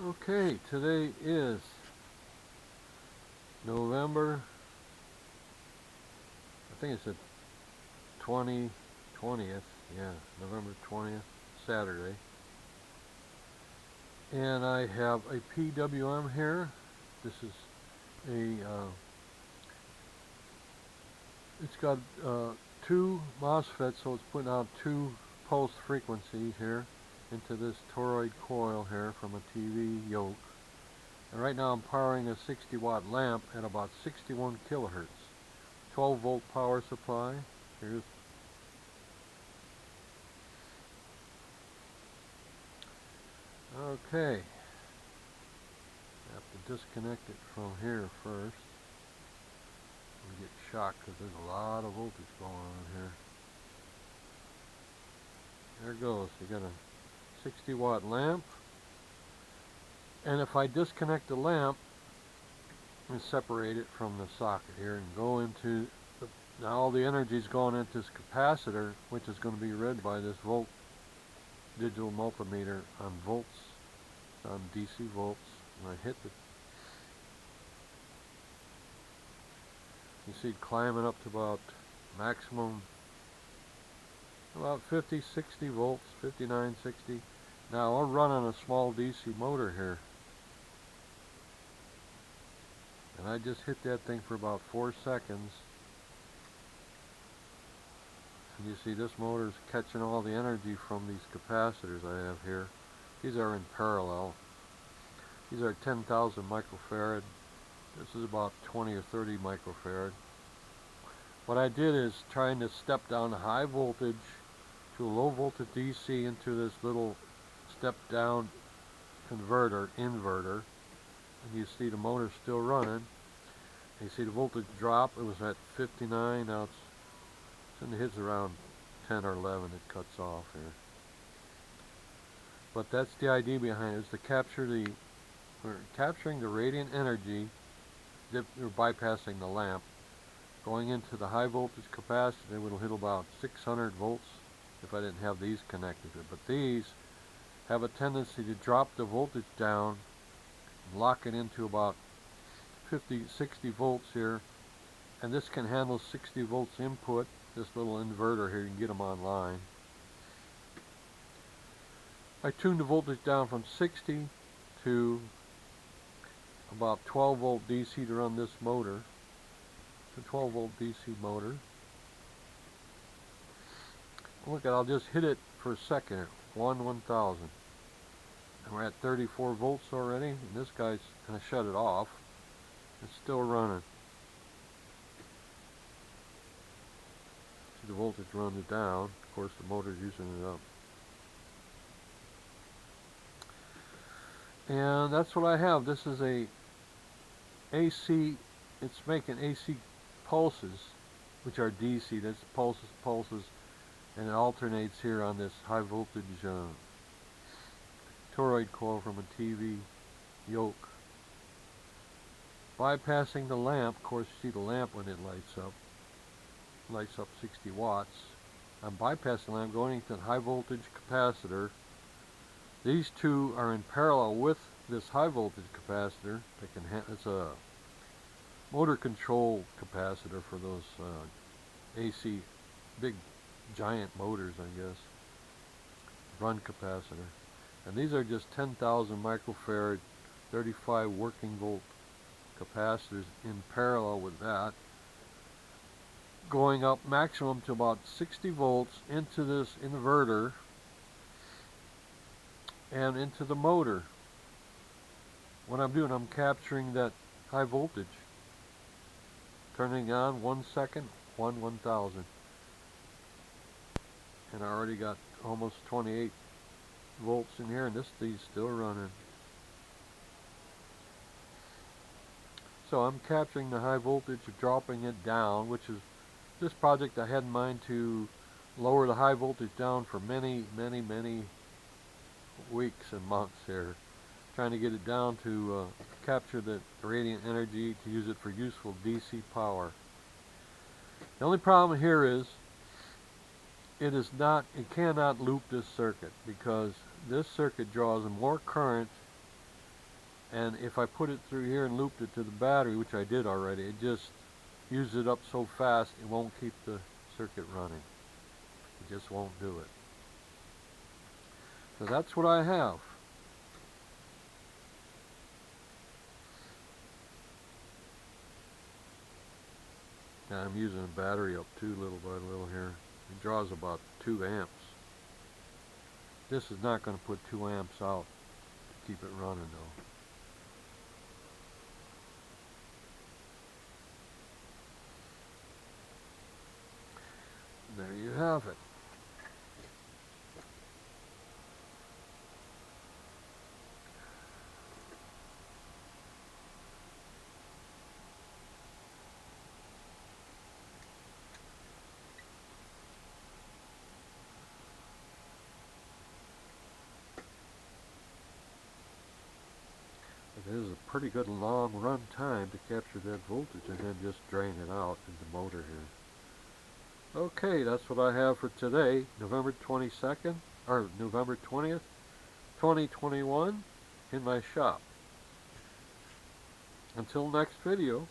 Okay, today is November, I think it's the 20th, yeah, November 20th, Saturday. And I have a PWM here. This is it's got two MOSFETs, so it's putting out two pulse frequency here into this toroid coil here from a TV yoke. And right now I'm powering a 60 watt lamp at about 61 kilohertz. 12 volt power supply. Here's okay. I have to disconnect it from here first. I get shocked because there's a lot of voltage going on here. There it goes. You got a 60 watt lamp. And if I disconnect the lamp and separate it from the socket here and go into now all the energy is going into this capacitor, which is going to be read by this volt digital multimeter on volts, on DC volts. When I hit the, you see it climbing up to about maximum, about 50, 60 volts, 59, 60. Now I'll run on a small DC motor here. And I just hit that thing for about 4 seconds. And you see this motor is catching all the energy from these capacitors I have here. These are in parallel. These are 10,000 microfarad. This is about 20 or 30 microfarad. What I did is trying to step down the high voltage to a low voltage DC into this little step down inverter. And you see the motor still running. You see the voltage drop. It was at 59. Now it's hits around 10 or 11. It cuts off here. But that's the idea behind it, is to capture we're capturing the radiant energy. We're bypassing the lamp, going into the high voltage capacitor. It'll hit about 600 volts if I didn't have these connected to it. But these have a tendency to drop the voltage down, lock it into about 50, 60 volts here, and this can handle 60 volts input. This little inverter here, you can get them online. I tuned the voltage down from 60 to about 12 volt DC to run this motor. It's a 12 volt DC motor. Look, I'll just hit it for a second. 1,000. And we're at 34 volts already, and this guy's going to shut it off. It's still running. See the voltage runs it down. Of course, the motor's using it up. And that's what I have. This is a AC. It's making AC pulses, which are DC. That's pulses, and it alternates here on this high voltage toroid coil from a TV yoke. Bypassing the lamp, of course you see the lamp when it lights up 60 watts. I'm bypassing the lamp, going into the high voltage capacitor. These two are in parallel with this high voltage capacitor. It's a motor control capacitor for those AC, big giant motors, I guess. Run capacitor. And these are just 10,000 microfarad, 35 working volt capacitors in parallel with that, going up maximum to about 60 volts into this inverter and into the motor. What I'm doing, I'm capturing that high voltage, turning on 1 second, 1,000, and I already got almost 28 volts in here, and this thing's still running. So I'm capturing the high voltage, dropping it down, which is this project I had in mind to lower the high voltage down for many weeks and months here, trying to get it down to capture the radiant energy to use it for useful DC power. The only problem here is it cannot loop this circuit, because this circuit draws more current And if I put it through here and looped it to the battery, which I did already, it just uses it up so fast it won't keep the circuit running. It just won't do it. So that's what I have. Now I'm using the battery up too, little by little here. It draws about 2 amps. This is not going to put 2 amps out to keep it running though. There you have it. It is a pretty good long run time to capture that voltage and then just drain it out in the motor here. Okay, that's what I have for today, November 22nd, or November 20th, 2021, in my shop. Until next video.